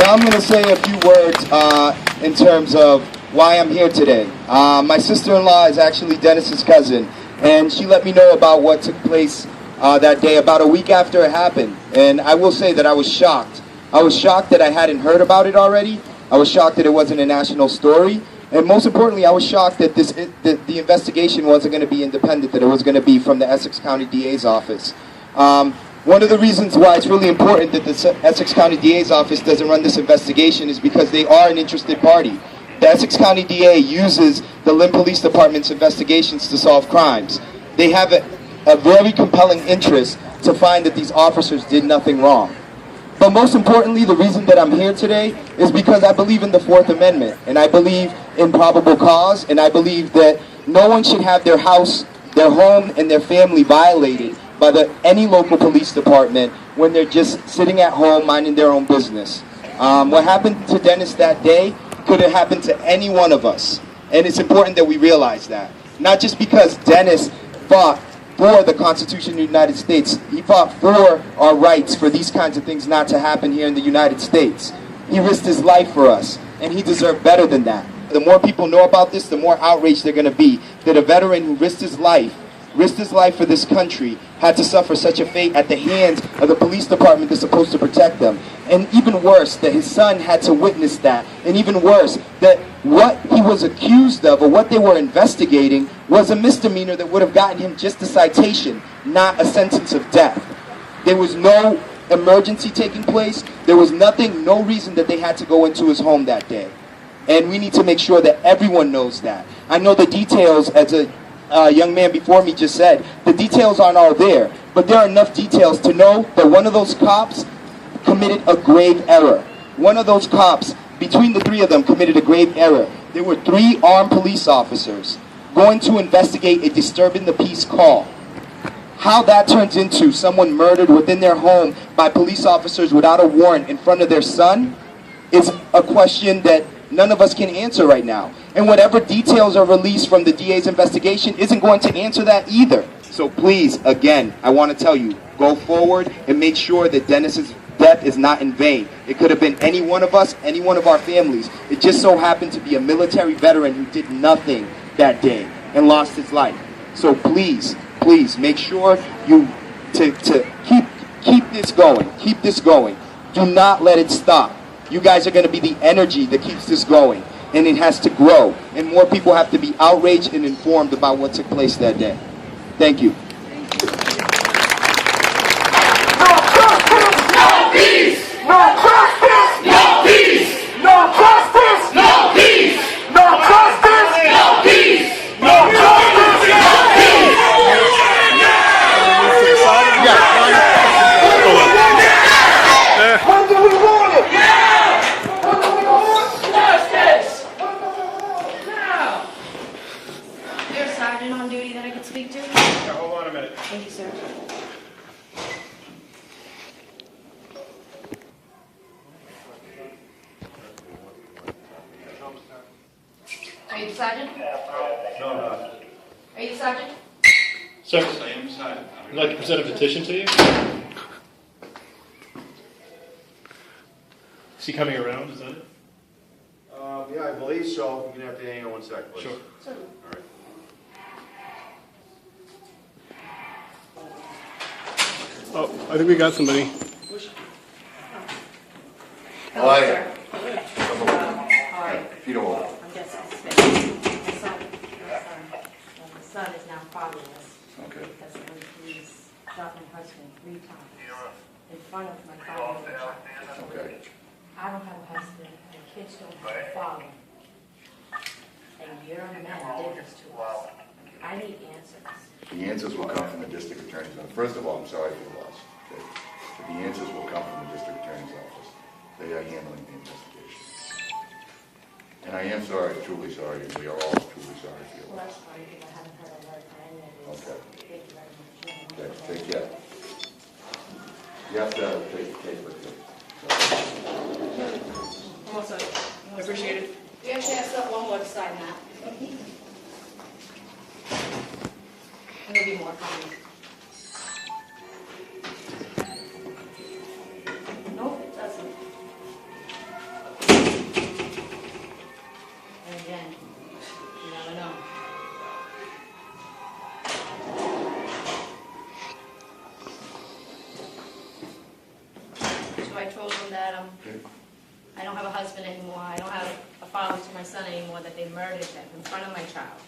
I'm going to say a few words in terms of why I'm here today. My sister-in-law is actually Denis's cousin, and she let me know about what took place that day about a week after it happened. And I will say that I was shocked. I was shocked that I hadn't heard about it already. I was shocked that it wasn't a national story. And most importantly, I was shocked that the investigation wasn't going to be independent, that it was going to be from the Essex County DA's office. One of the reasons why it's really important that the Essex County DA's office doesn't run this investigation is because they are an interested party. The Essex County DA uses the Lynn Police Department's investigations to solve crimes. They have a very compelling interest to find that these officers did nothing wrong. But most importantly, the reason that I'm here today is because I believe in the Fourth Amendment, and I believe in probable cause, and I believe that no one should have their house, their home, and their family violated by any local police department when they're just sitting at home minding their own business. What happened to Denis that day could have happened to any one of us, and it's important that we realize that. Not just because Denis fought for the Constitution of the United States, he fought for our rights for these kinds of things not to happen here in the United States. He risked his life for us, and he deserved better than that. The more people know about this, the more outraged they're going to be that a veteran who risked his life for this country had to suffer such a fate at the hands of the police department that's supposed to protect them. And even worse, that his son had to witness that. And even worse, that what he was accused of or what they were investigating was a misdemeanor that would have gotten him just a citation, not a sentence of death. There was no emergency taking place. There was nothing, no reason that they had to go into his home that day. And we need to make sure that everyone knows that. I know the details, as a young man before me just said, the details aren't all there, but there are enough details to know that one of those cops committed a grave error. One of those cops, between the three of them, committed a grave error. There were 3 armed police officers going to investigate a disturbing the peace call. How that turns into someone murdered within their home by police officers without a warrant in front of their son is a question that none of us can answer right now. And whatever details are released from the DA's investigation isn't going to answer that either. So please, again, I want to tell you, go forward and make sure that Denis's death is not in vain. It could have been any one of us, any one of our families. It just so happened to be a military veteran who did nothing that day and lost his life. So please, please make sure you to keep this going. Keep this going. Do not let it stop. You guys are going to be the energy that keeps this going, and it has to grow, and more people have to be outraged and informed about what took place that day. Thank you. No justice! No peace! No justice! No peace! No justice! No peace! No justice! No peace! No justice! No peace! When do we want it? On duty that I could speak to? Yeah, hold on a minute. Thank you, sir. Are you the sergeant? No, I'm not. Are you the sergeant? Sir, I'd like to present a petition to you. Is he coming around? Is that it? Yeah, I believe so. You're going to have to hang on one sec, please. Sure. All right. Oh, I think we got somebody. Hello, Hi. sir. How are you? If you don't want. I'm Jessica Smith. My son is now fatherless. Okay. Because the police shot my husband 3 times in front of my 5-year-old child. Okay. I don't have a husband, the kids don't have a father. And your men did this to us. I need answers. The answers will come from the district attorney's office. First of all, I'm sorry for your loss. Okay? But the answers will come from the district attorney's office. They are handling the investigation. And I am sorry, truly sorry, and we are all truly sorry for your Well, loss. that's fine, because I haven't heard a word from any of this. Okay. Thank you very much. Okay, take care. You have to take with you. Also, I appreciate it. We actually have stuff one more to sign that. And there'll be more coming. Nope, it doesn't. him that I don't have a husband anymore, I don't have a father to my son anymore, that they murdered him in front of my child.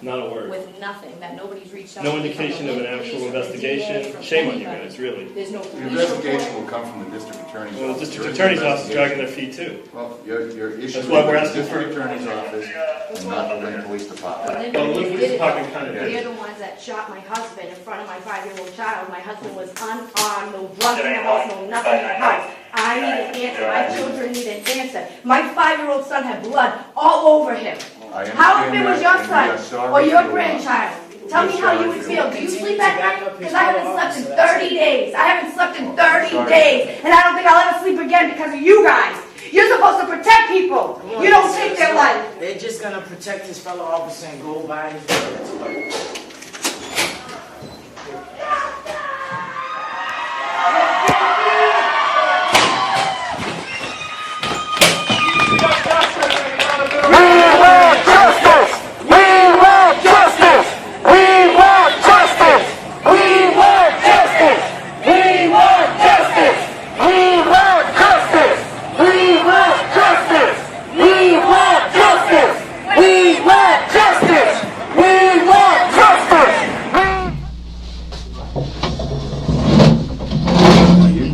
Not a word. With nothing, that nobody's reached out. No to me indication from of the an police, actual from the investigation. DA, from Shame on you anybody. guys, really. There's no The police investigation will report. come from the district attorney's office. Well, the district There is attorney's office is investigation. dragging their feet too. Well, your issue That's is why we're the asking district for- attorney's office and not the Lynn Police Department. But Well, then Lynn they Police did it, Department though. kinda They're did. the ones that shot my husband in front of my 5-year-old child. My husband was unarmed, no drugs in the house, no nothing in the house. I need an answer. My children need an answer. My 5-year-old son had blood all over him. I How if it understand was that, your and we are son sorry or for your your grandchild? Tell me We're how sorry you would for feel. your Do you loss. sleep at night? Because I haven't slept in 30 days. I haven't slept in Oh, 30 sorry. days. And I don't think I'll ever sleep again because of you guys. You're supposed to protect people. You don't take their life. They're just gonna protect his fellow officer and go by his word.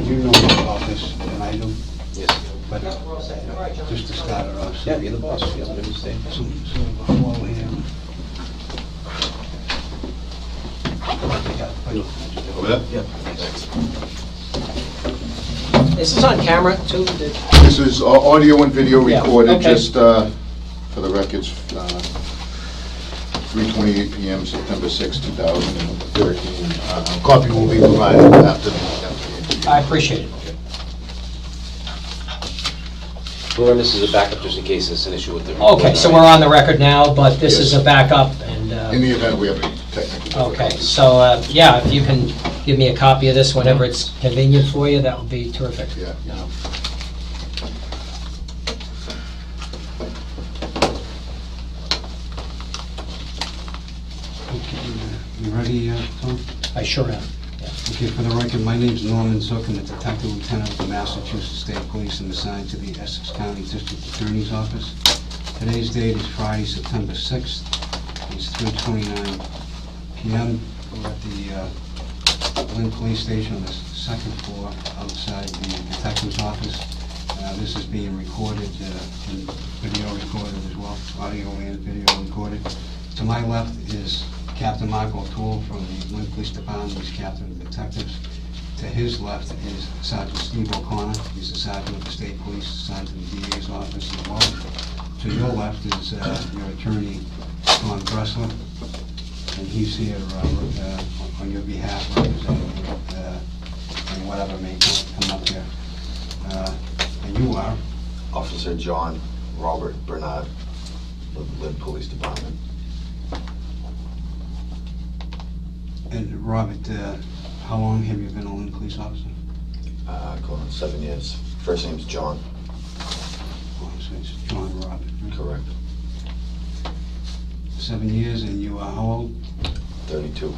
You know about this than I do. Yes. But just to start it off. Yeah, you're the boss. You have to understand. So before we, Is this on camera too? This is audio and video Yeah, recorded, okay. just for the records, 3:28 PM, September 6, 2013. Copy will be provided after the interview. I appreciate it. Remember, this is a backup just in case there's an issue with the... Okay, so we're on the record now, but this is a backup and, In the event we have a technical okay, difficulty. so, yeah, if you can give me a copy of this whenever it's convenient for you, that would be terrific. Yeah. you ready, Tom? I sure am. Okay, for the record, my name's Norman Zook. I'm a detective lieutenant of the Massachusetts State Police and assigned to the Essex County District Attorney's Office. Today's date is Friday, September 6th. It's 3:29 PM. We're at the Lynn Police Station on the second floor outside the detective's office. This is being recorded and video recorded as well, audio and video recorded. To my left is Captain Michael O'Toole from the Lynn Police Department. He's captain of the detectives. To his left is Sergeant Steve O'Connor. He's the sergeant of the state police assigned to the DA's office as well. To your left is your attorney, Tom Dressler, and he's here on your behalf representing you and whatever may come up here. And you are? Officer John Robert Bernard, Lynn Police Department. And Robert, how long have you been a Lynn police officer? Going on 7 years. First name's John. Oh, so it's John Robert, right? Correct. 7 years, and you are how old? 32.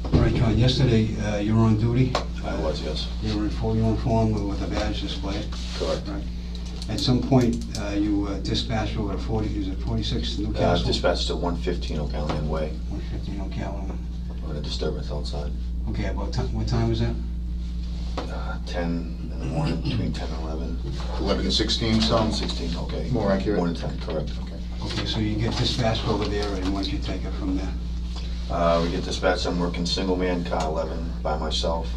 All right, John, yesterday you were on duty. I was, yes. You were in full uniform with a badge displayed. Correct. Right. At some point, you dispatched over to 46 Newcastle? Dispatched to 115 O'Callaghan Way 115 Ocala. on a disturbance outside. Okay, about what time was that? 10 in the morning, between 10 and 11. 11 and 16, some? 16, okay. More accurate? 1 and 10, correct. Okay, so you get dispatched over there, and once you take it from there? We get dispatched, I'm working single man, car 11, by myself.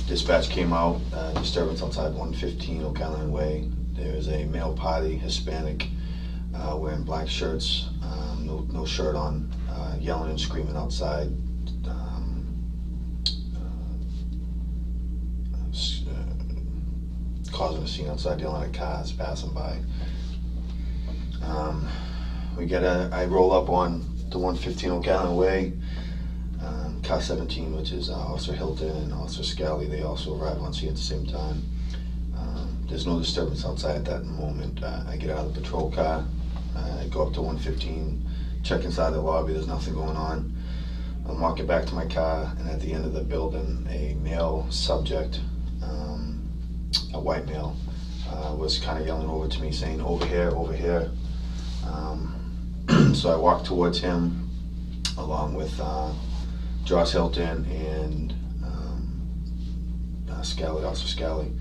Dispatch came out, disturbance outside 115 O'Callaghan Way. There's a male party, Hispanic, wearing black shirts, no shirt on, yelling and screaming outside. Causing a scene outside, yelling at cars passing by. I roll up on the 115 O'Callaghan Way. Car 17, which is Officer Hilton and Officer Scali, they also arrive on scene at the same time. There's no disturbance outside at that moment. I get out of the patrol car, I go up to 115, check inside the lobby, there's nothing going on. I'm walking back to my car, and at the end of the building, a male subject, a white male, was kind of yelling over to me saying, over here, over here. So I walked towards him along with Josh Hilton and Scali, Officer Scali.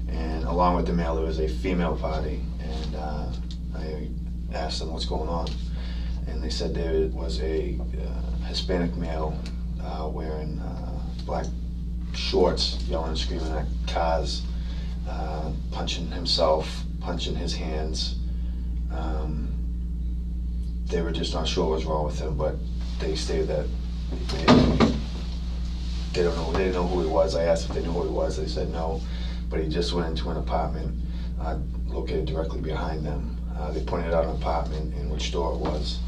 And along with the male, there was a female party, and I asked them what's going on. And they said there was a Hispanic male wearing black shorts, yelling and screaming at cars, punching himself, punching his hands. They were just not sure what was wrong with him, but they stated that they didn't know who he was. I asked if they knew who he was. They said no, but he just went into an apartment located directly behind them. They pointed out an apartment and which door it was.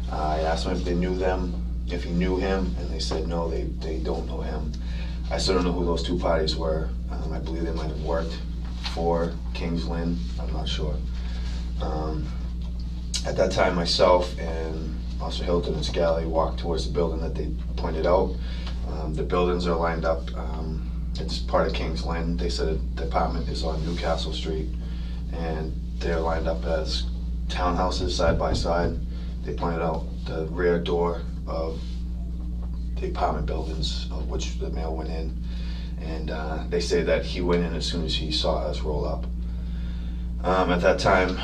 I asked them if they knew them, if he knew him, and they said no, they don't know him. I still don't know who those two parties were. I believe they might have worked for Kings Lynne. I'm not sure. At that time, myself and Officer Hilton and Scali walked towards the building that they pointed out. The buildings are lined up. It's part of Kings Lynne. They said the apartment is on Newcastle Street, and they're lined up as townhouses side by side. They pointed out the rear door of the apartment buildings, of which the male went in, and they say that he went in as soon as he saw us roll up. At that time,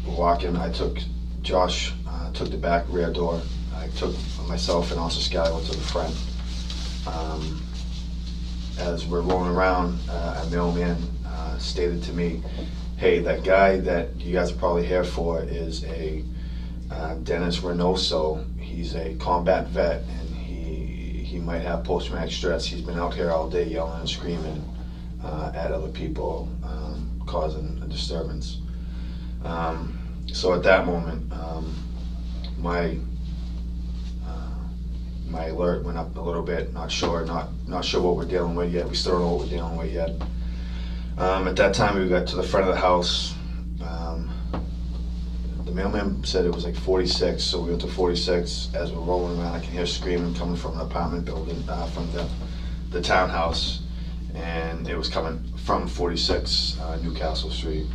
walking, I took Josh, took the back rear door. I took myself and Officer Scali went to the front. As we're rolling around, a mailman stated to me, hey, that guy that you guys are probably here for is a Denis Reynoso. He's a combat vet, and he might have post-traumatic stress. He's been out here all day yelling and screaming at other people, causing a disturbance. So at that moment, my alert went up a little bit. Not sure what we're dealing with yet. We still don't know what we're dealing with yet. At that time, we got to the front of the house. The mailman said it was like 46, so we went to 46. As we're rolling around, I can hear screaming coming from an apartment building, from the townhouse, and it was coming from 46 Newcastle Street.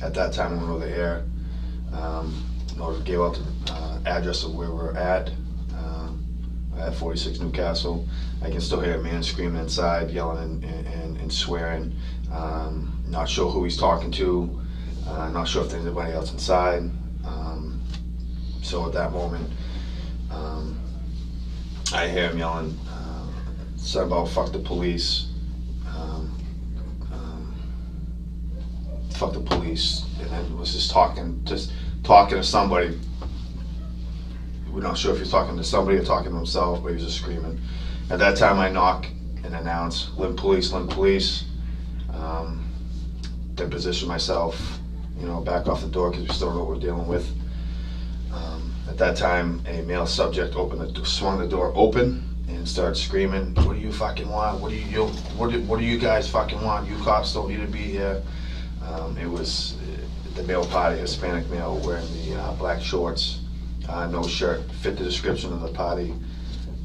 At that time, we went over the air. Gave out the address of where we're at 46 Newcastle. I can still hear a man screaming inside, yelling and swearing. Not sure who he's talking to. Not sure if there's anybody else inside. So at that moment, I hear him yelling something about fuck the police. Fuck the police, and then was just talking to somebody. We're not sure if he's talking to somebody or talking to himself, but he was just screaming. At that time, I knock and announce, Lynn police, Lynn police. Then position myself, back off the door because we still don't know what we're dealing with. At that time, a male subject swung the door open and started screaming, what do you fucking want? What do you guys fucking want? You cops don't need to be here. It was the male party, Hispanic male, wearing the black shorts, no shirt, fit the description of the party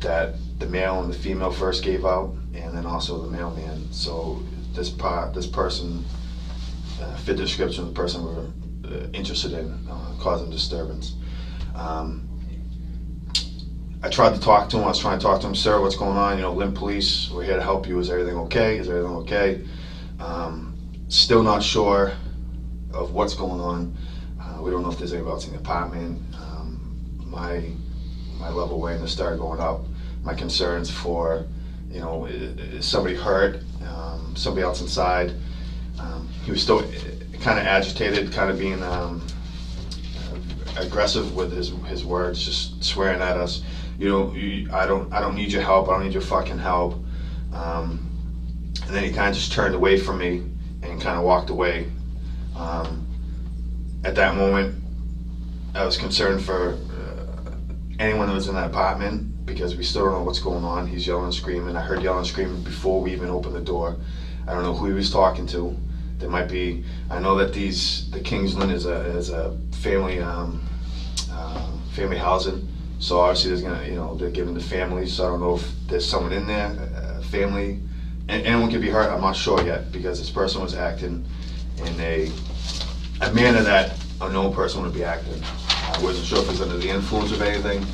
that the male and the female first gave out, and then also the mailman. So this person fit the description of the person we were interested in, causing disturbance. I tried to talk to him. I was trying to talk to him, sir, what's going on? Lynn police, we're here to help you. Is everything okay? Is everything okay? Still not sure of what's going on. We don't know if there's anybody else in the apartment. My level awareness started going up. My concerns for, is somebody hurt? Somebody else inside? He was still kind of agitated, kind of being aggressive with his words, just swearing at us. I don't need your help. I don't need your fucking help. And then he kind of just turned away from me and kind of walked away. At that moment, I was concerned for anyone that was in that apartment because we still don't know what's going on. He's yelling and screaming. I heard yelling and screaming before we even opened the door. I don't know who he was talking to. There might be. I know that the Kings Lynne is a family family housing. So obviously there's gonna, you know, they're giving the families, so I don't know if there's someone in there, family, and anyone could be hurt, I'm not sure yet, because this person was acting in a manner that a known person would be acting. I wasn't sure if he was under the influence of anything,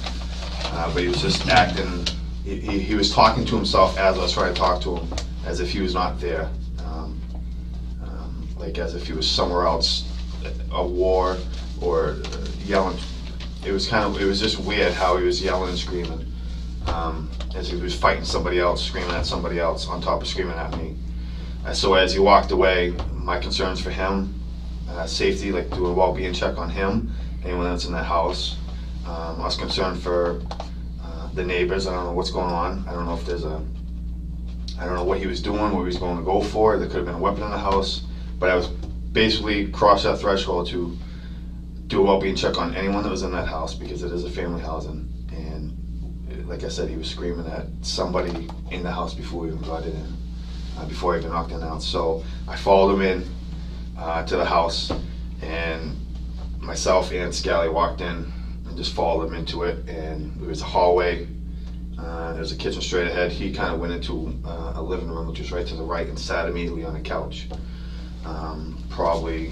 but he was just acting, he was talking to himself as I was trying to talk to him, as if he was not there. Like as if he was somewhere else, a war, or yelling. It was just weird how he was yelling and screaming, as he was fighting somebody else, screaming at somebody else, on top of screaming at me. So as he walked away, my concerns for him, safety, like do a well-being check on him, anyone that's in that house. I was concerned for the neighbors. I don't know what's going on. I don't know if there's I don't know what he was doing, what he was going to go for. There could have been a weapon in the house. But I was basically crossed that threshold to do a well-being check on anyone that was in that house, because it is a family housing. And like I said, he was screaming at somebody in the house before we even got it in, before I even knocked it out. So I followed him in to the house, and myself and Scali walked in and just followed him into it. And there was a hallway. There's a kitchen straight ahead. He kind of went into a living room, which was right to the right, and sat immediately on a couch. Probably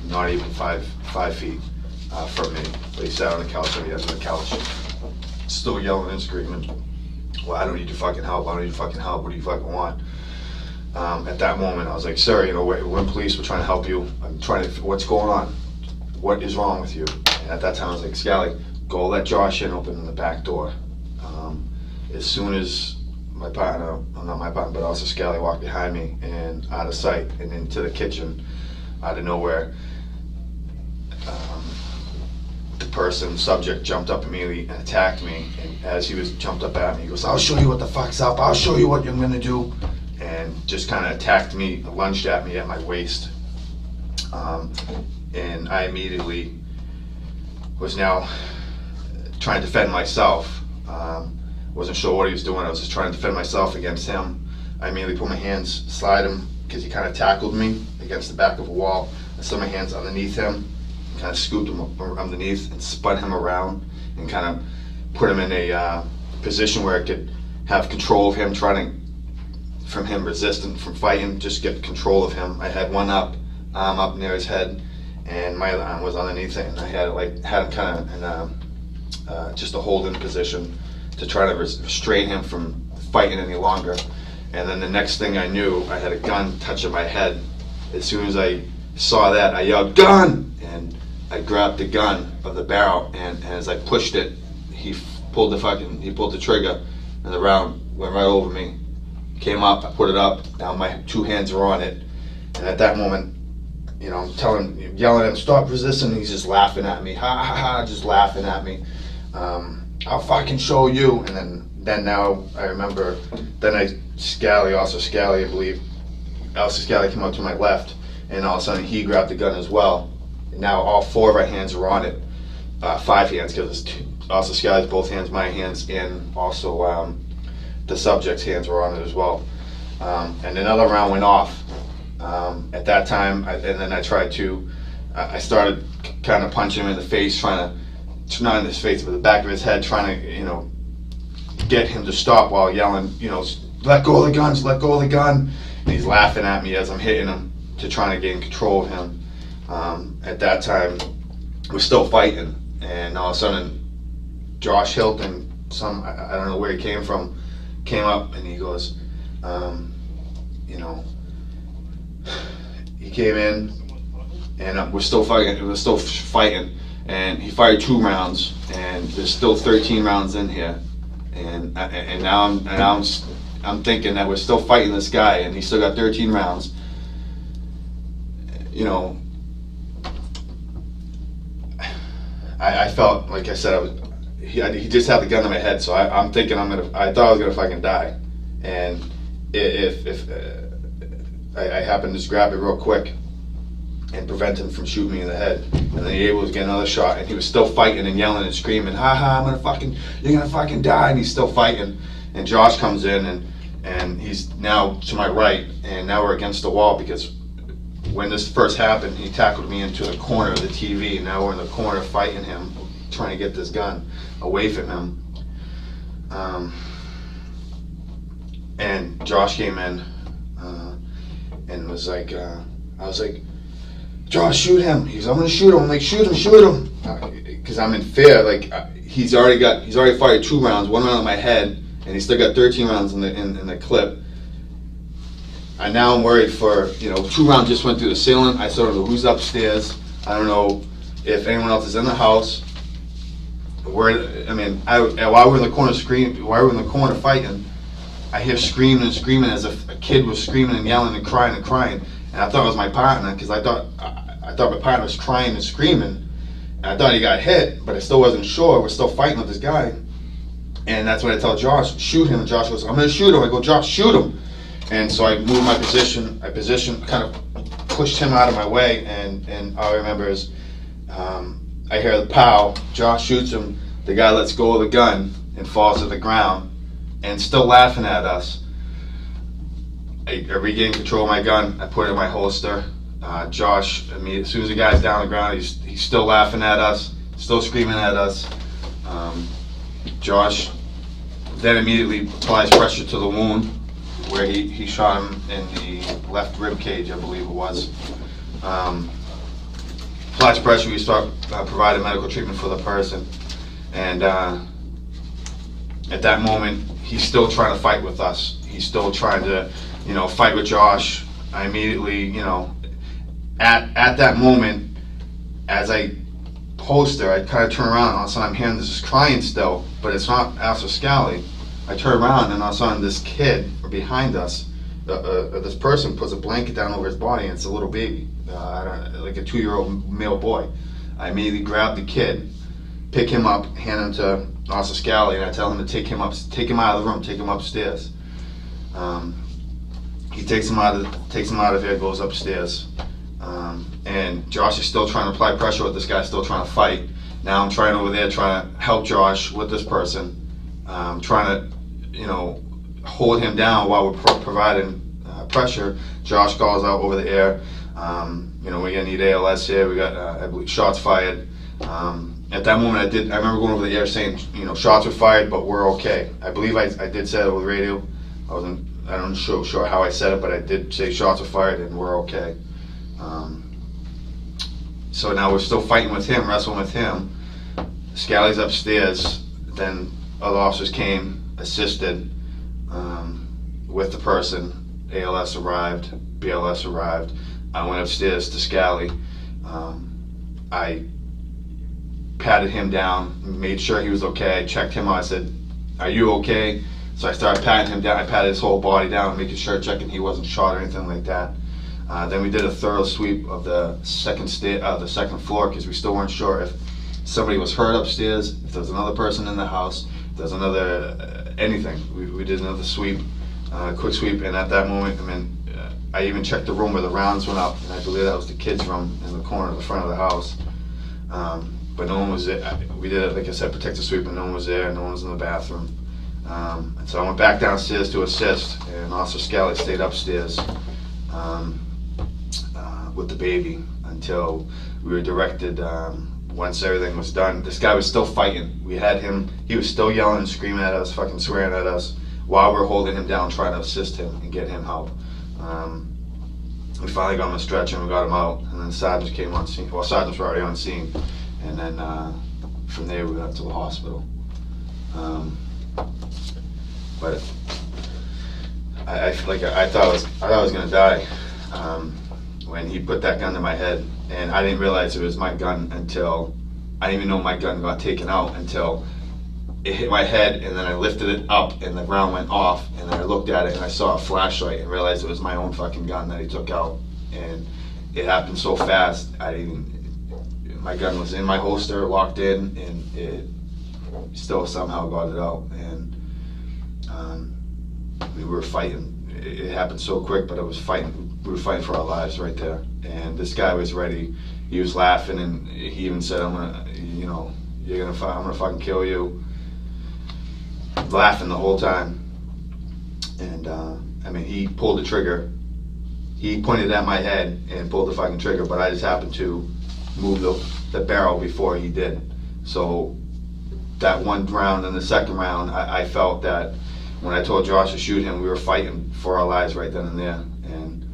not even five feet from me. But he sat on the couch, on the edge of the couch, still yelling and screaming, well, I don't need your fucking help, I don't need your fucking help, what do you fucking want? At that moment, I was like, sir, you know, we're in police, we're trying to help you. I'm trying to, what's going on? What is wrong with you? And at that time, I was like, Scali, go let Josh in, open the back door. As soon as my partner, well, not my partner, but also Scali walked behind me and out of sight and into the kitchen, out of nowhere, the subject jumped up immediately and attacked me. And as he was jumped up at me, he goes, I'll show you what the fuck's up, I'll show you what I'm gonna do. And just kind of attacked me, lunged at me at my waist. And I immediately was now trying to defend myself. Wasn't sure what he was doing. I was just trying to defend myself against him. I immediately put my hands, slide him, because he kind of tackled me against the back of a wall. I slid my hands underneath him, kind of scooped him up underneath and spun him around and kind of put him in a position where I could have control of him, trying to, from him resisting, from fighting, just get control of him. I had one arm up near his head, and my other arm was underneath it, and I had him kind of in just a holding position to try to restrain him from fighting any longer. And then the next thing I knew, I had a gun touching my head. As soon as I saw that, I yelled, gun! And I grabbed the gun of the barrel, and as I pushed it, he pulled the trigger, and the round went right over me. Came up, I put it up, now my two hands were on it. And at that moment, you know, I'm yelling at him, stop resisting, and he's just laughing at me, ha ha ha, just laughing at me. I'll fucking show you. And then now I remember, Scali, I believe, Scali came up to my left, and all of a sudden he grabbed the gun as well. And now all four of our hands are on it, 5 hands, because it's also Scali's both hands, my hands, and also the subject's hands were on it as well. And another round went off. At that time, and then I started kind of punching him in the face, not in his face, but the back of his head, trying to, you know, get him to stop while yelling, you know, let go of the guns, let go of the gun. And he's laughing at me as I'm hitting him to try to gain control of him. At that time, we're still fighting, and all of a sudden, Josh Hilton, I don't know where he came from, came up and he goes, you know, he came in, and we're still fighting. And he fired 2 rounds, and there's still 13 rounds in here, and now I'm thinking that we're still fighting this guy, and he's still got 13 rounds. You know, I felt, like I said, he just had the gun to my head, so I'm thinking I thought I was gonna fucking die, and if I happened to just grab it real quick and prevent him from shooting me in the head. And then he was able to get another shot, and he was still fighting and yelling and screaming, ha ha, you're gonna fucking die, and he's still fighting. And Josh comes in, and he's now to my right, and now we're against the wall, because when this first happened, he tackled me into the corner of the TV, and now we're in the corner fighting him. trying to get this gun away from him. And Josh came in and was like, I was like, Josh, shoot him. He's, I'm gonna shoot him. I'm like, shoot him. Because I'm in fear. Like, he's already fired 2 rounds, 1 round in my head, and he's still got 13 rounds in the clip. And now I'm worried for, 2 rounds just went through the ceiling. I don't know who's upstairs. I don't know if anyone else is in the house. While we're in the corner fighting, I hear screaming as if a kid was screaming and yelling and crying. And I thought it was my partner, because I thought my partner was crying and screaming. And I thought he got hit, but I still wasn't sure. We're still fighting with this guy. And that's when I tell Josh, shoot him. And Josh goes, I'm going to shoot him. I go, Josh, shoot him. And so I moved my position. Kind of pushed him out of my way. And all I remember is I hear the pow. Josh shoots him. The guy lets go of the gun and falls to the ground. And still laughing at us. I regain control of my gun. I put it in my holster. Josh, as soon as the guy's down on the ground, he's still laughing at us, still screaming at us. Josh then immediately applies pressure to the wound where he shot him in the left rib cage, I believe it was. Applies pressure, we start providing medical treatment for the person. And at that moment, he's still trying to fight with us. He's still trying to, fight with Josh. I immediately, at that moment, as I holster, I kind of turn around, and all of a sudden I'm hearing this crying still, but it's not Paul Scali. I turn around, and all of a sudden this kid behind us, this person puts a blanket down over his body, and it's a little baby, like a 2-year-old male boy. I immediately grab the kid, pick him up, hand him to Officer Scali, and I tell him to take him out of the room, take him upstairs. He takes him out of here, goes upstairs. And Josh is still trying to apply pressure with this guy, still trying to fight. Now I'm trying to help Josh with this person, trying to, hold him down while we're providing pressure. Josh calls out over the air, we're gonna need ALS here. We got, I believe, shots fired. At that moment, I remember going over the air saying, shots were fired, but we're okay. I believe I did say it over the radio. I'm not sure how I said it, but I did say shots were fired and we're okay. So now we're still fighting with him, wrestling with him. Scali's upstairs. Then other officers came, assisted with the person. ALS arrived, BLS arrived. I went upstairs to Scali. I patted him down, made sure he was okay, checked him out. I said, are you okay? So I started patting him down. I patted his whole body down, making sure, checking he wasn't shot or anything like that. Then we did a thorough sweep of the second floor, because we still weren't sure if somebody was hurt upstairs, if there was another person in the house, if there was another anything. We did another sweep, quick sweep, and at that moment, I even checked the room where the rounds went up, and I believe that was the kids' room in the corner of the front of the house. But no one was there. We did it, like I said, protective sweep, and no one was there, no one was in the bathroom. And so I went back downstairs to assist, and Officer Scali stayed upstairs with the baby until we were directed, once everything was done. This guy was still fighting. We had him, he was still yelling and screaming at us, fucking swearing at us, while we're holding him down, trying to assist him and get him help. We finally got him a stretcher and we got him out, and then sergeants came on scene. Well, sergeants were already on scene, and then from there we went to the hospital. But I thought I was gonna die when he put that gun to my head, and I didn't realize it was my gun until I didn't even know my gun got taken out until it hit my head, and then I lifted it up and the round went off, and then I looked at it and I saw a flashlight and realized it was my own fucking gun that he took out. And it happened so fast, my gun was in my holster, locked in, and it still somehow got it out. And we were fighting. It happened so quick, but we were fighting for our lives right there. And this guy was ready. He was laughing, and he even said, I'm gonna fucking kill you. Laughing the whole time. And he pulled the trigger. He pointed at my head and pulled the fucking trigger, but I just happened to move the barrel before he did. So that one round and the second round, I felt that when I told Josh to shoot him, we were fighting for our lives right then and there. And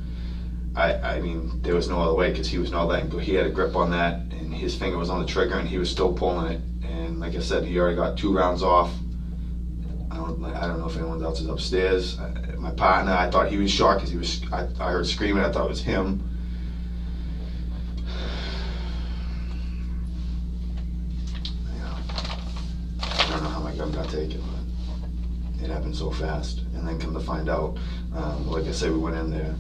I mean, there was no other way because he was not letting go. He had a grip on that, and his finger was on the trigger, and he was still pulling it. And like I said, he already got 2 rounds off. I don't know if anyone else is upstairs. My partner, I thought he was shocked because I heard screaming. I thought it was him. I don't know how my gun got taken, but it happened so fast. And then come to find out, like I said, we went in there,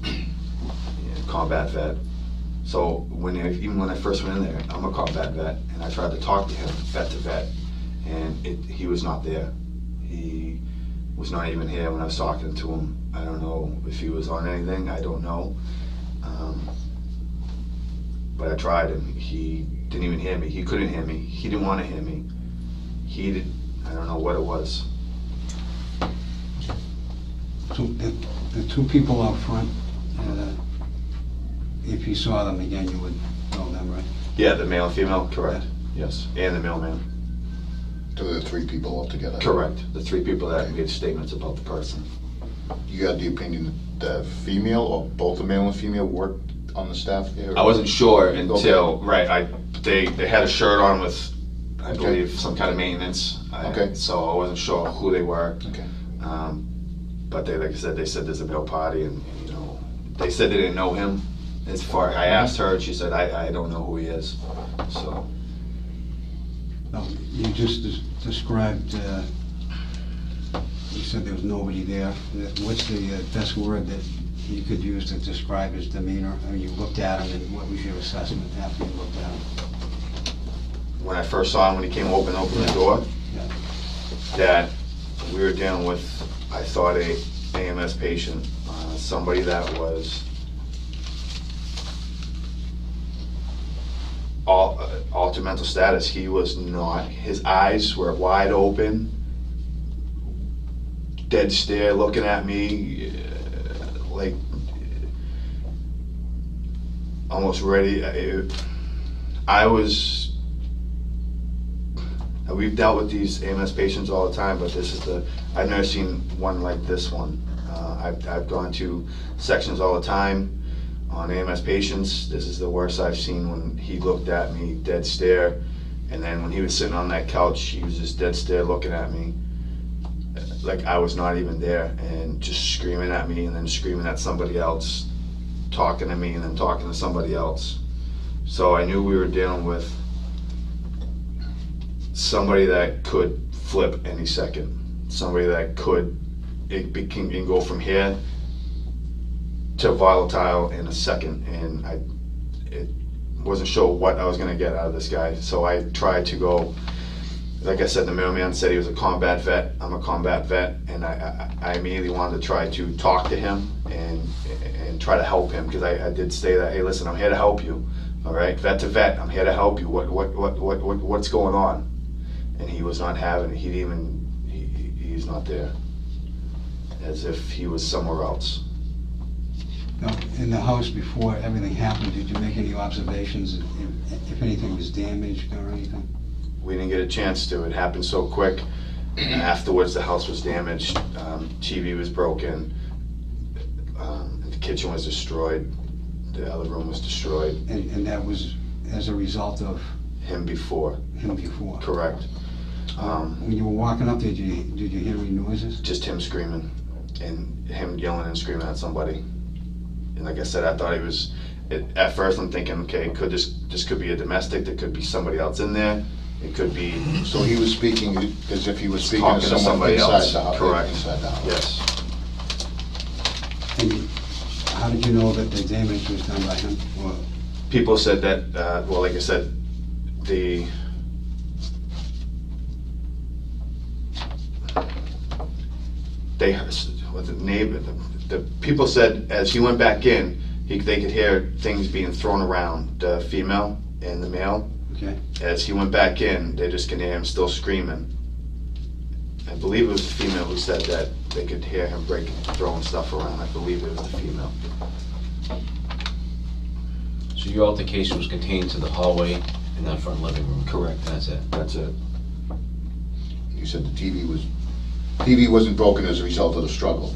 combat vet. So even when I first went in there, I'm a combat vet, and I tried to talk to him, vet to vet, and he was not there. He was not even here when I was talking to him. I don't know if he was on anything, I don't know. But I tried, and he didn't even hear me. He couldn't hear me. He didn't want to hear me. I don't know what it was. So the 2 people out front, if you saw them again, you would know them, right? Yeah, the male and female, correct. Yes, and the mailman. So there are 3 people altogether? Correct. The 3 people that gave statements about the person. You got the opinion that the female or both the male and female worked on the staff here? I wasn't sure until, they had a shirt on with, I believe, some kind of maintenance. Okay. So I wasn't sure who they were. Okay. But like I said, they said there's a male party, and they said they didn't know him. As far I asked her, and she said I don't know who he is. So. No, you just described. You said there was nobody there. What's the best word that you could use to describe his demeanor? I mean, you looked at him, and what was your assessment after you looked at him? When I first saw him, when he came open the door, that we were dealing with, I thought, a AMS patient, somebody that was altered mental status. He was not. His eyes were wide open, dead stare, looking at me, like almost ready. We've dealt with these AMS patients all the time, but I've never seen one like this one. I've gone to sections all the time on AMS patients. This is the worst I've seen. When he looked at me, dead stare, and then when he was sitting on that couch, he was just dead stare looking at me like I was not even there, and just screaming at me, and then screaming at somebody else, talking to me, and then talking to somebody else. So I knew we were dealing with somebody that could flip any second, somebody that can go from here to volatile in a second, and I wasn't sure what I was going to get out of this guy. So I tried to go, like I said, the mailman said he was a combat vet. I'm a combat vet, and I immediately wanted to try to talk to him and try to help him, because I did say that, hey, listen, I'm here to help you, all right, vet to vet, I'm here to help you. What's going on? And he was not having it. He's not there, as if he was somewhere else. Now, in the house before everything happened, did you make any observations if anything was damaged or anything? We didn't get a chance to. It happened so quick. Afterwards, the house was damaged. TV was broken. The kitchen was destroyed. The other room was destroyed. And that was as a result of him before. Him before. Correct. When you were walking up there, did you hear any noises? Just him screaming, and him yelling and screaming at somebody. And like I said, I thought he was. At first, I'm thinking, okay, this could be a domestic. There could be somebody else in there. It could be. So he was speaking as if he was speaking talking to somebody inside else. the house. Correct. Inside the house. Yes. And how did you know that the damage was done by him? Or people said that. Well, like I said, the people said as he went back in, they could hear things being thrown around, the female and the male. okay. As he went back in, they just could hear him still screaming. I believe it was the female who said that they could hear him throwing stuff around. I believe it was the female. So your altercation was contained to the hallway In that front living room? Correct. That's it? That's it. You said the TV wasn't broken as a result of the struggle.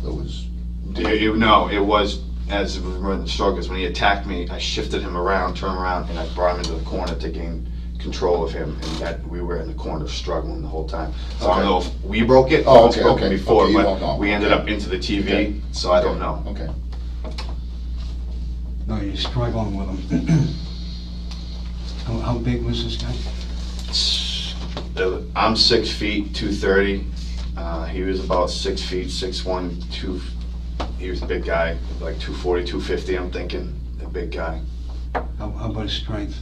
No, it was as we were in the struggles. When he attacked me, I shifted him around, turned around, and I brought him into the corner to gain control of him, and that we were in the corner struggling the whole time. So I don't know if we broke it or it was broken before, you don't but know. we ended up into the TV, so I don't know. Okay. No, you're struggling with him. How big was this guy? I'm 6 feet, 230. He was about 6 feet, 6'1", 2. He was a big guy, like 240, 250, I'm thinking. A big guy. How about his strength?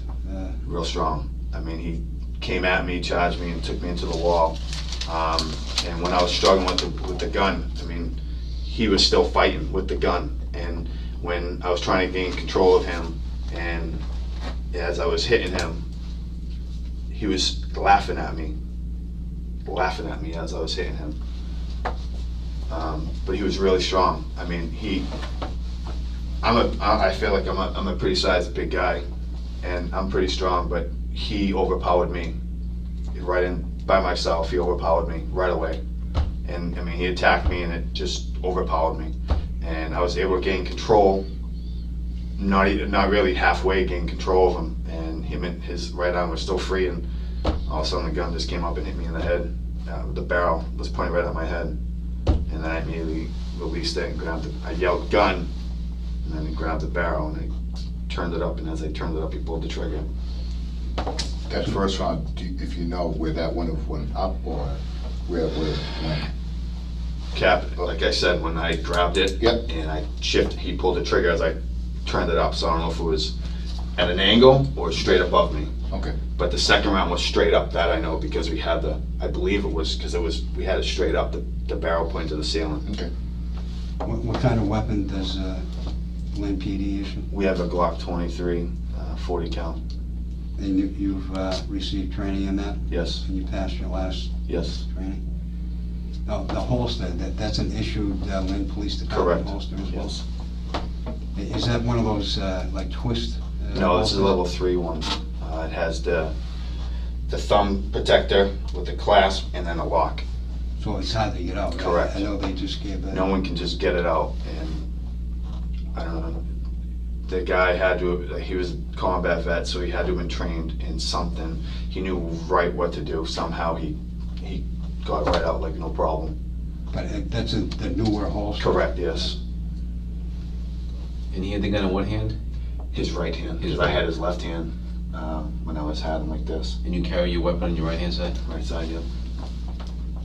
Real strong. I mean, he came at me, charged me, and took me into the wall. And when I was struggling with the gun, I mean, he was still fighting with the gun. And when I was trying to gain control of him, and as I was hitting him, he was laughing at me as I was hitting him. But he was really strong. I mean, I feel like I'm a pretty sized big guy, and I'm pretty strong, but he overpowered me right in by myself. He overpowered me right away. And I mean, he attacked me and it just overpowered me. And I was able to gain control, not really halfway gain control of him. And his right arm was still free, and all of a sudden the gun just came up and hit me in the head. The barrel was pointing right at my head. And then I immediately released it and grabbed it. I yelled gun, and then he grabbed the barrel and I turned it up, and as I turned it up, he pulled the trigger. That first round, if you know where that went up or where it went? Cap, like I said, when I grabbed it and I shifted, he pulled the trigger as I turned it up, so I don't know if it was at an angle or straight above me. Okay. But the second round was straight up, that I know, because we had I believe it was, because we had it straight up, the barrel pointed to the ceiling. Okay. What kind of weapon does Lynn PD issue? We have a Glock 23, 40 cal. And you've received training in that? Yes. And you passed your last training? Now, the holster, that's an issued Lynn Police Department holster as well? Yes. Is that one of those like twist? No, this is a level 3 one. It has the thumb protector with the clasp and then a lock. So it's hard to get out, right? Correct. I know they just gave that. No one can just get it out, and I don't know. The guy he was a combat vet, so he had to have been trained in something. He knew right what to do. Somehow he got it right out like no problem. But that's the newer holster? Correct, yes. And he had the gun in one hand? His right hand, because I had his left hand when I had him like this. And you carry your weapon on your right hand side? Right side, yeah.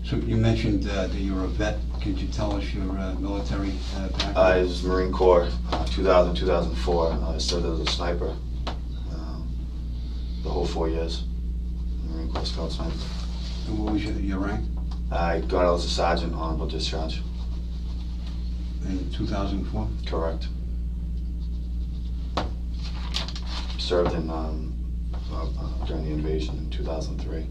So you mentioned that you're a vet. Could you tell us your military background? I was Marine Corps, 2000, 2004. I served as a sniper the whole 4 years. Marine Corps Scout Sniper. And what was your rank? I got out as a sergeant, honorable discharge. In 2004? Correct. Served in during the invasion in 2003.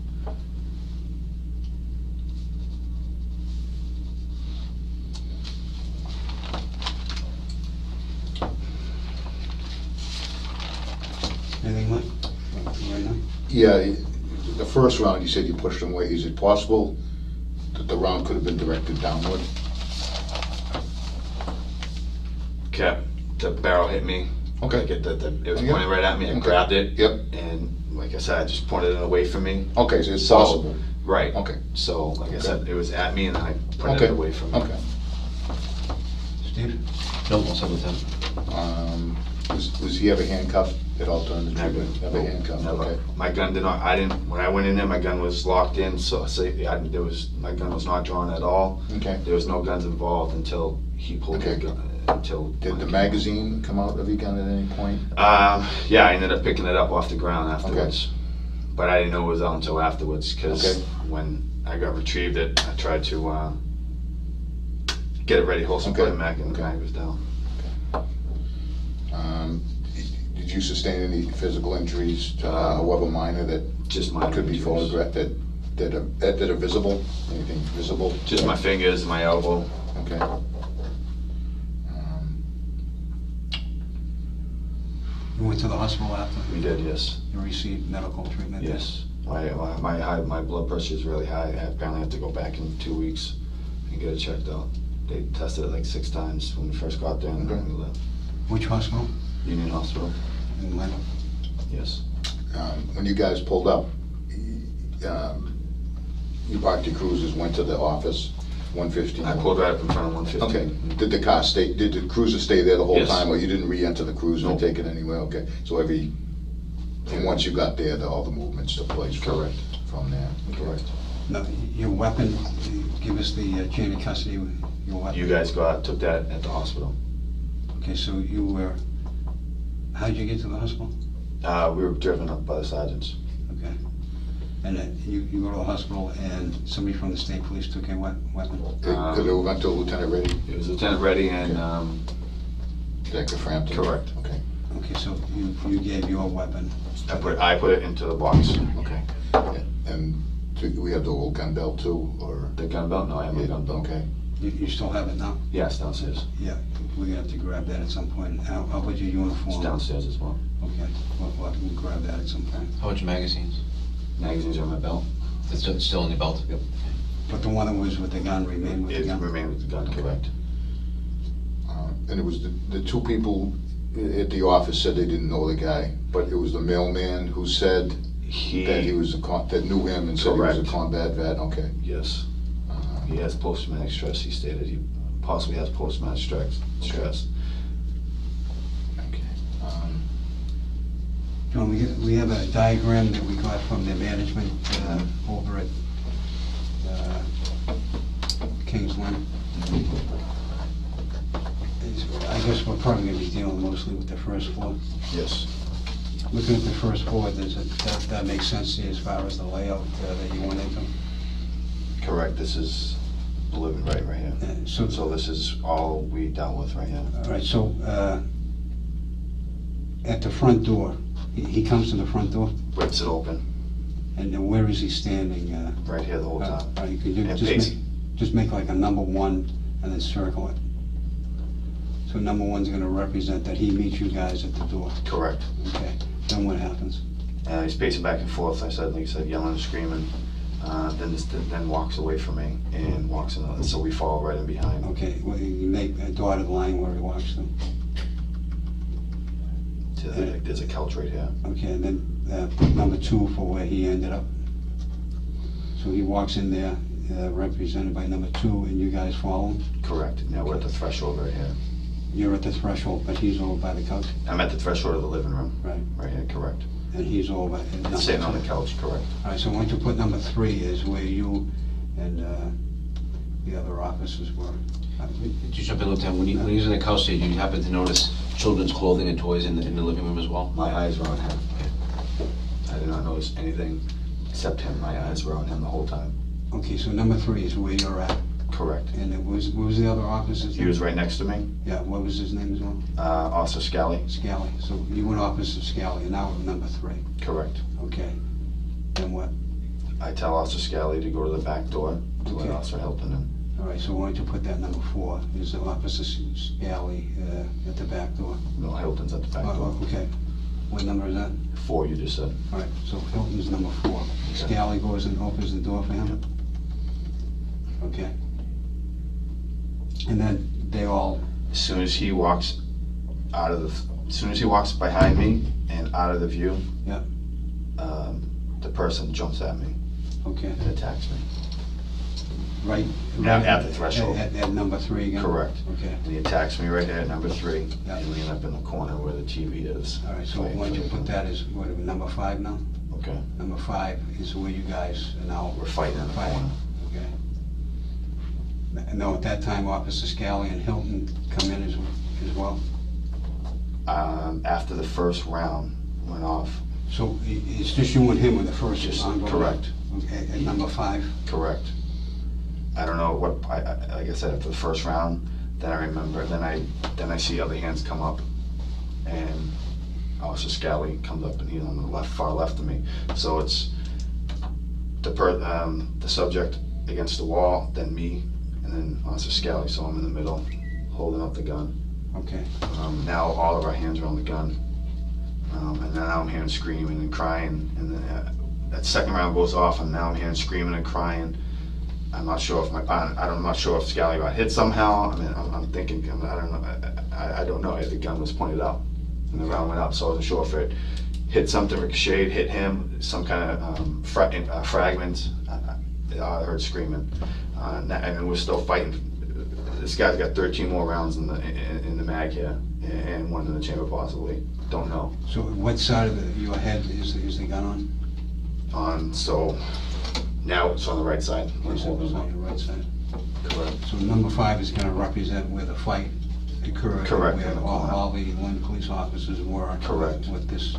Anything like right now? Yeah, the first round you said you pushed him away. Is it possible that the round could have been directed downward? The barrel hit me. Okay. Like it was pointing right at me. I grabbed it. Yep. And like I said, I just pointed it away from me. Okay, so it's possible. Right. Okay. So, like I said, it was at me, and then I pointed it away from me. Okay. Steve? No, most of the time. Was he ever handcuffed at all during the Never. treatment? Never handcuffed. Never. Okay. My gun did not. When I went in there, my gun was locked in. So my gun was not drawn at all. Okay. There was no guns involved until he pulled the gun. Did the magazine come out of your gun at any point? Yeah, I ended up picking it up off the ground afterwards. But I didn't know it was out until afterwards, because when I got retrieved it, I tried to get it ready, holster, put it back, and the mag was down. Did you sustain any physical injuries, however minor, that just minor could be injuries. photographed, that are visible? Anything visible? Just my fingers and my elbow. Okay. You went to the hospital after? We did, yes. You received medical treatment? Yes. My blood pressure is really high. I apparently have to go back in 2 weeks and get it checked out. They tested it like 6 times when we first got there and then we left. Which hospital? Union Hospital. In Lynn? Yes. When you guys pulled up, you parked your cruisers, went to the office, 115. I pulled right up in front of 115. Okay. Did the car stay? Did the cruiser stay there the whole Yes. time, or you didn't re-enter the cruiser and No. take it anywhere? Okay. So and once you got there, all the movements took place. Correct. From there. Correct. No, your weapon, give us the chain of custody, your weapon. You guys took that at the hospital. Okay, so you were, how did you get to the hospital? We were driven up by the sergeants. Okay. And you go to the hospital and somebody from the state police took your weapon? Because it went to Lieutenant Reddy? It was Lieutenant Reddy and, Detective Frampton? correct. Okay. Okay, so you gave your weapon. I put it into the box. Okay. Yeah. And we have the old gun belt too, or? The gun belt? No, I have my gun belt. Okay. You still have it now? Yes, downstairs. Yeah, we're gonna have to grab that at some point. How about your uniform? It's downstairs as well. Okay, we'll grab that at some point. How about your magazines? Magazines are in my belt. It's still in the belt? Yep. But the one that was with the gun remained with the It gun? remained with the gun, correct. And it was the two people at the office said they didn't know the guy, but it was the mailman who said that he was that knew him and said he was a Correct. combat vet. Okay. Yes. He has post-traumatic stress, he stated. He possibly has post-traumatic stress. Okay. John, we have a diagram that we got from the management over at Kings Lynne. I guess we're probably gonna be dealing mostly with the first floor. Yes. Looking at the first floor, that makes sense to you as far as the layout that you went into? Correct, this is the living right here. So this is all we dealt with right here. all right, so at the front door, he comes to the front door, Rips it open, and then where is he standing? right here the whole time. All right, could you And just make like a number 1 and then circle it? So number 1's gonna represent that he meets you guys at the door. Correct. Okay, then what happens? He's pacing back and forth, like I said, yelling and screaming. Then walks away from me and walks another, so we follow right in behind. Okay, well, you make a dotted line where he walks to. There's a couch right here. Okay, and then put number 2 for where he ended up. So he walks in there, represented by number 2, and you guys follow him? Correct. Now we're at the threshold right here. You're at the threshold, but he's over by the couch? I'm at the threshold of the living room. Right. Right here, correct. And he's over at number 2. Sitting on the couch, correct. All right, so why don't you put number 3 is where you and the other officers were? Did you jump in, Lieutenant? When you was in the couch, did you happen to notice children's clothing and toys in the living room as well? My eyes were on him. I did not notice anything except him. My eyes were on him the whole time. Okay, so number 3 is where you're at. Correct. And what was the other officer's He name? was right next to me, Yeah, what was his name as well? Officer Scali. Scali. So you went Officer Scali, and now we're number 3. Correct. Okay. Then what? I tell Officer Scali to go to the back door to let Okay. Officer Hilton in. All right, so why don't you put that number 4, is the Officer Scali at the back door? No, Hilton's at the back door. Oh, okay. What number is that? 4, you just said. All right, so Hilton's number 4. Scali goes and opens the door for him? Okay. And then they all, As soon as he walks behind me and out of the view, Yeah. The person jumps at me okay, and attacks me. right? At the threshold. At number 3 again? Correct. Okay. And he attacks me right here at number 3, Yeah. and we end up in the corner where the TV is. All right, so why don't you put that as, what, number 5 now? Okay. Number 5 is where you guys are now. We're fighting in the corner. Okay. Now, at that time, Officer Scali and Hilton come in as well? After the first round went off. So it's just you and him with the first Just ongoing? correct. Okay, at number 5? Correct. I don't know what, like I said, after the first round, then I remember, then I see other hands come up, and Officer Scali comes up, and he's on the far left of me. So it's the subject against the wall, then me, and then Officer Scali. So I'm in the middle, holding up the gun. Okay. Now all of our hands are on the gun. And then now I'm hearing screaming and crying, and then that second round goes off, and now I'm hearing screaming and crying. I'm not sure if I'm not sure if Scali got hit somehow. I mean, I'm thinking, I don't know. I don't know. The gun was pointed up, and the round went up, so I wasn't sure if it hit something, ricocheted, hit him, some kind of fragment. I heard screaming, and we're still fighting. This guy's got 13 more rounds in the mag here, and one in the chamber possibly. Don't know. So what side of your head is the gun on? So now it's on the right side. Okay, so it's on your right side. Correct. So number 5 is going to represent where the fight occurred. Correct. Where all the Lynn police officers were. Correct. With this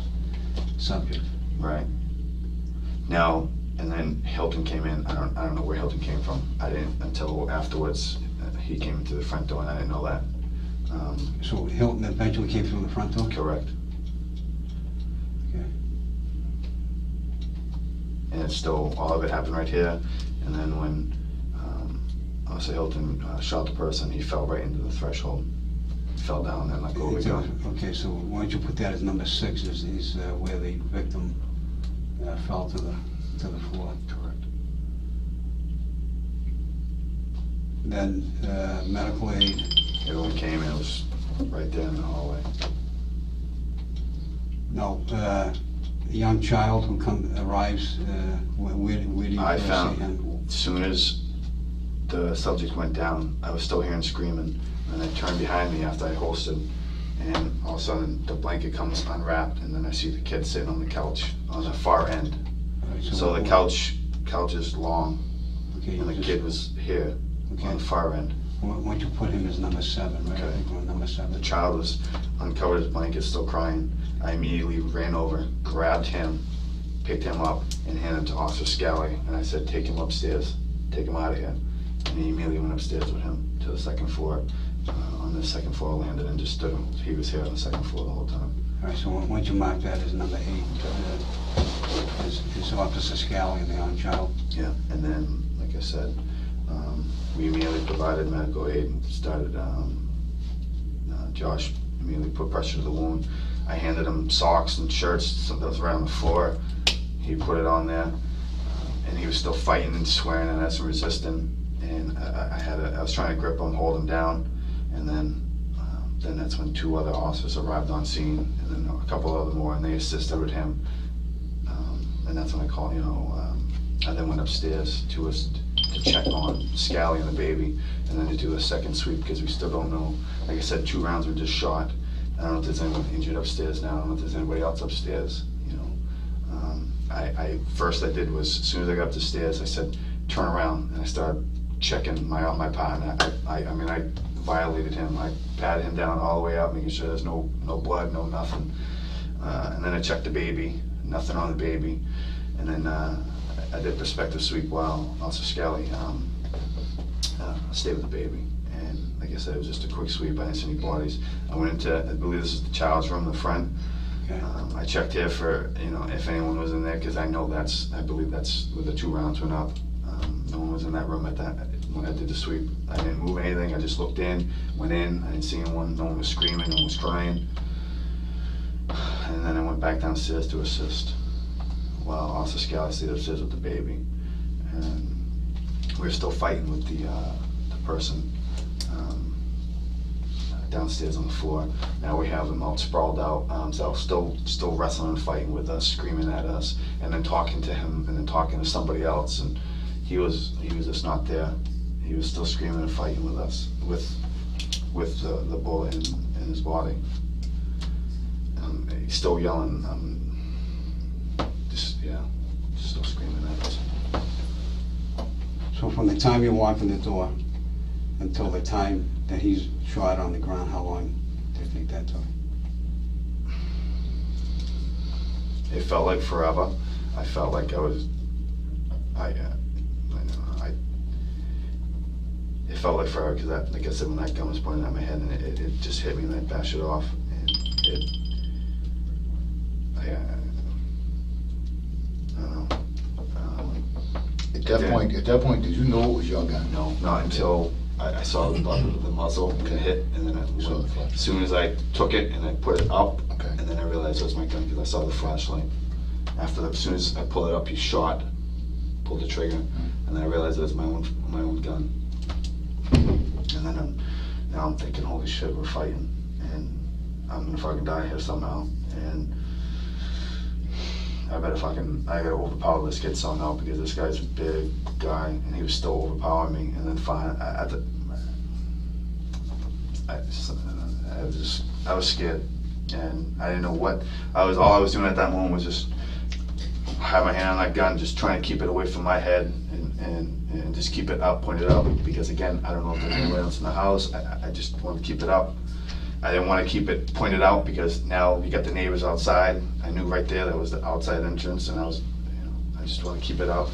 subject. Right. Now, and then Hilton came in. I don't know where Hilton came from. I didn't until afterwards. He came into the front door, and I didn't know that. So Hilton eventually came through the front door? Correct. Okay. And it's still, all of it happened right here. And then when Officer Hilton shot the person, he fell right into the threshold. Fell down and let go of the gun. Okay, so why don't you put that as number 6, is where the victim fell to the floor. Correct. Then medical aid. Everyone came and it was right there in the hallway. No, a young child who arrives, where do you I see found, him? as soon as the subject went down, I was still hearing screaming, and I turned behind me after I holstered, and all of a sudden the blanket comes unwrapped, and then I see the kid sitting on the couch on the far end. Right, So the couch is long, Okay, and the kid was here Okay. on the far end. Why don't you put him as number 7, right? Okay. I think we're on number 7. The child was uncovered his blanket, still crying. I immediately ran over, grabbed him, picked him up, and handed him to Officer Scali. And I said, take him upstairs, take him out of here. And he immediately went upstairs with him to the second floor. On the second floor landed and just stood him. He was here on the second floor the whole time. All right, so why don't you mark that as number 8, is Officer Scali and the young child? Yeah, and then, like I said, we immediately provided medical aid and started, Josh immediately put pressure to the wound. I handed him socks and shirts that was around the floor. He put it on there, and he was still fighting and swearing and that's resisting. And I was trying to grip him, hold him down, and then that's when 2 other officers arrived on scene, and then a couple other more, and they assisted with him. And that's when I called, I then went upstairs to check on Scali and the baby, and then to do a second sweep because we still don't know. Like I said, 2 rounds were just shot. I don't know if there's anyone injured upstairs now. I don't know if there's anybody else upstairs. First I did was, as soon as I got up the stairs, I said, turn around, and I started checking my partner. I violated him. I patted him down all the way up, making sure there's no blood, no nothing. And then I checked the baby, nothing on the baby. And then I did prospective sweep while Officer Scali stayed with the baby. And like I said, it was just a quick sweep. I didn't see any bodies. I went into, I believe this is the child's room in the front. Okay. I checked here for, if anyone was in there, because I believe that's where the 2 rounds went up. No one was in that room when I did the sweep. I didn't move anything. I just looked in, went in. I didn't see anyone. No one was screaming. No one was crying. And then I went back downstairs to assist while Officer Scali stayed upstairs with the baby. And we were still fighting with the person downstairs on the floor. Now we have them out sprawled out, so still wrestling and fighting with us, screaming at us, and then talking to him, and then talking to somebody else. And he was just not there. He was still screaming and fighting with us, with the bullet in his body. He's still yelling, just still screaming at us. So from the time you walked in the door until the time that he's shot on the ground, how long do you think that took? It felt like forever. I felt like it felt like forever because, like I said, when that gun was pointed at my head, and it just hit me, and I bashed it off, and I don't know. At that point, did you know it was your gun? No, not until I saw the muzzle and hit, and then as soon as I took it and I put it up, and then I realized it was my gun because I saw the flashlight. As soon as I pulled it up, he shot, pulled the trigger, and then I realized it was my own gun. And then now I'm thinking, holy shit, we're fighting, and I'm gonna fucking die here somehow, and I gotta overpower this kid somehow because this guy's a big guy and he was still overpowering me. And then finally, I was scared, and I didn't know what all I was doing at that moment was just have my hand on that gun, just trying to keep it away from my head and just keep it up, pointed up, because again, I don't know if there's anyone else in the house. I just want to keep it up. I didn't want to keep it pointed out because now you got the neighbors outside. I knew right there that was the outside entrance, and I just want to keep it up.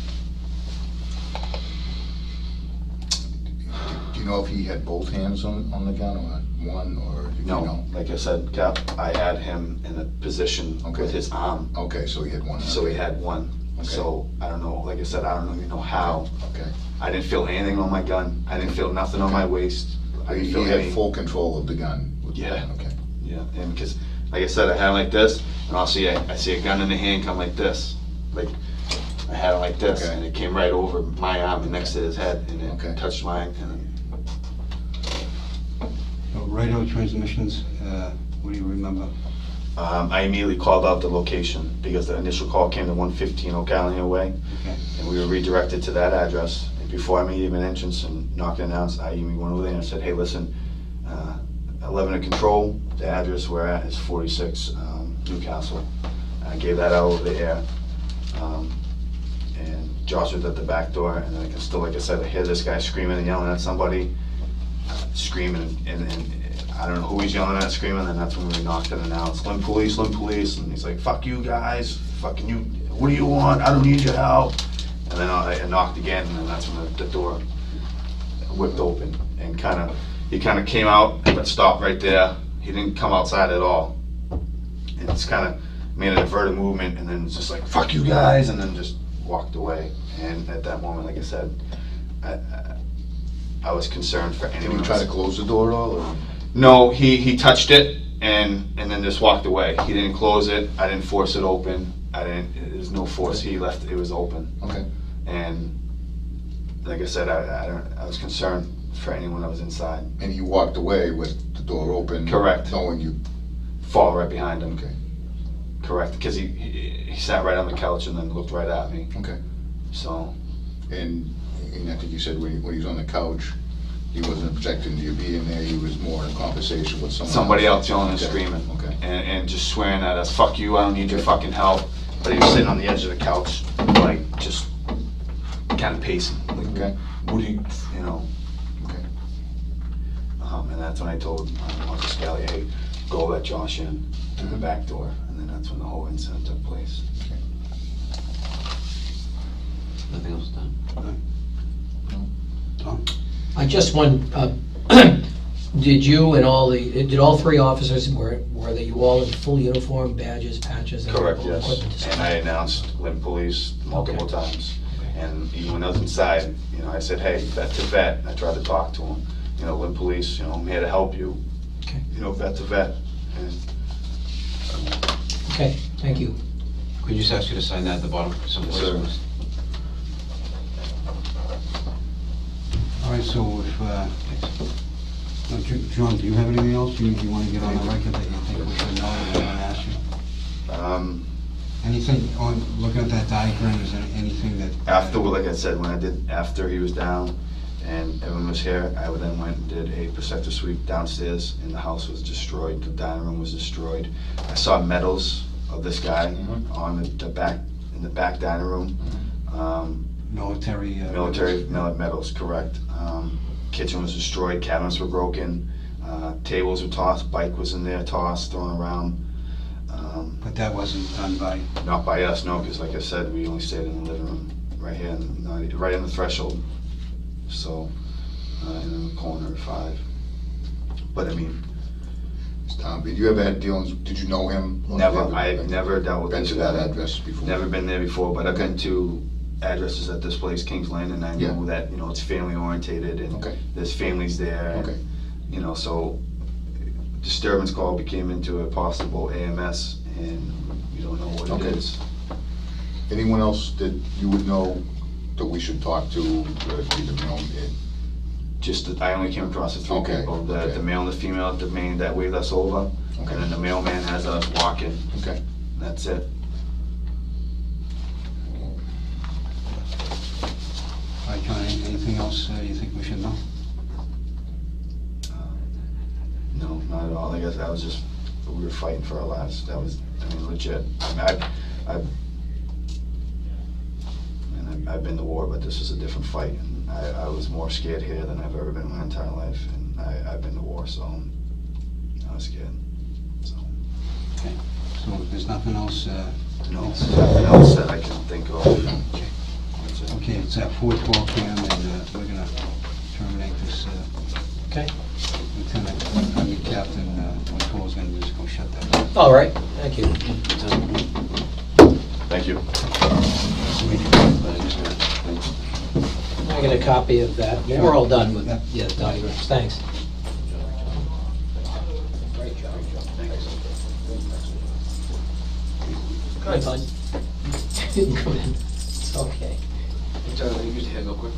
Do you know if he had both hands on the gun or one, or do you know? Like I said, Cap, I had him in a position with his arm. Okay, so he had one. So he had one. Okay. So I don't know, like I said, I don't even know how. Okay. I didn't feel anything on my gun. I didn't feel nothing on my waist. I didn't feel he had full control of the gun. Yeah. Okay. Yeah, and because, like I said, I had it like this, and I see a gun in the hand come like this. Like, I had it like this, and it came right over my arm and next to his head, and it touched mine. And radio transmissions, what do you remember? I immediately called out the location because the initial call came to 115 O'Callaghan Way, and we were redirected to that address. And before I made even entrance and knocked and announced, I even went over there and said, hey, listen, 11 of control, the address we're at is 46 Newcastle. I gave that out over the air. And Josh was at the back door, and I can still, like I said, I hear this guy screaming and yelling at somebody, screaming, and I don't know who he's yelling at, screaming, and that's when we knocked and announced, Lynn police, and he's like, fuck you guys, fucking you, what do you want? I don't need your help. And then I knocked again, and then that's when the door whipped open, and he kind of came out but stopped right there. He didn't come outside at all. And it's kind of made a diverted movement, and then it's just like, fuck you guys, and then just walked away. And at that moment, like I said, I was concerned for anyone else. Did he try to close the door at all? Or? No, he touched it and then just walked away. He didn't close it. I didn't force it open. There's no force. He left it was open. Okay. And like I said, I was concerned for anyone that was inside. And he walked away with the door open. Correct. Knowing you fall right behind him. Okay. Correct, because he sat right on the couch and then looked right at me. Okay. So. And I think you said when he was on the couch, he wasn't objecting to you being there. He was more in a conversation with somebody else yelling and screaming. Okay. And just swearing at us, fuck you, I don't need your fucking help. But he was sitting on the edge of the couch, like just kind of pacing. Like, okay. What do you know? Okay. And that's when I told Paul Scali, hey, go let Josh in through the back door. And then that's when the whole incident took place. Okay. Nothing else done? No. Tom? I just want, did all three officers, were you all in full uniform, badges, patches? And Correct, all yes. equipment to And I announced Lynn police multiple times. Okay. And even when I was inside, I said, hey, vet to vet. And I tried to talk to him. Lynn police, I'm here to help you. Okay. Vet to vet. And Okay, thank you. Could you just ask you to sign that at the bottom someplace? Yes, sir. All right, so if, John, do you have anything else you want to get on the record that you think we should know that we want to ask you? Anything on, looking at that diagram, is there anything that? Like I said, after he was down and everyone was here, I then went and did a protective sweep downstairs, and the house was destroyed, the dining room was destroyed. I saw medals of this guy on the back, in the back dining room. Military medals, correct. Kitchen was destroyed, cabinets were broken, tables were tossed, bike was in there tossed, thrown around. But that wasn't done by? Not by us, no, because like I said, we only stayed in the living room, right here, right in the threshold. So, in the corner at 5. But I mean, Tom, did you ever have dealings? Did you know him? Never. I've never dealt with been this to guy. that address before. Never been there before, but I've been to address is at this place, Kings Lynne, and I know that, you know, it's family orientated and Okay. there's families there. and, Okay. You know, so disturbance call became into a possible AMS, and we don't know what Okay. it is. Anyone else that you would know that we should talk to, either male, Just that I only came across the three Okay, people, okay. the male and the female, the main that waved us over, Okay. and then the mailman has us walking. okay. That's it. All right, John, anything else you think we should know? No, not at all. I guess that was just, we were fighting for our lives. That was, I mean, legit. I mean, I've been to war, but this was a different fight. And I was more scared here than I've ever been in my entire life. And I've been to war, so I was scared. So, Okay, so if there's nothing else, no, there's nothing else that I can think of. okay. That's it. Okay, it's at 4:12 p.m. and we're gonna terminate this, Okay. Lieutenant, I mean Captain, what Paul's gonna do is go shut that down. All right, thank you. Thank you. I get a copy of that. We're all done with, yeah, the diagrams. Thanks. Go ahead, bud. Go ahead. It's okay. Use the head real quick.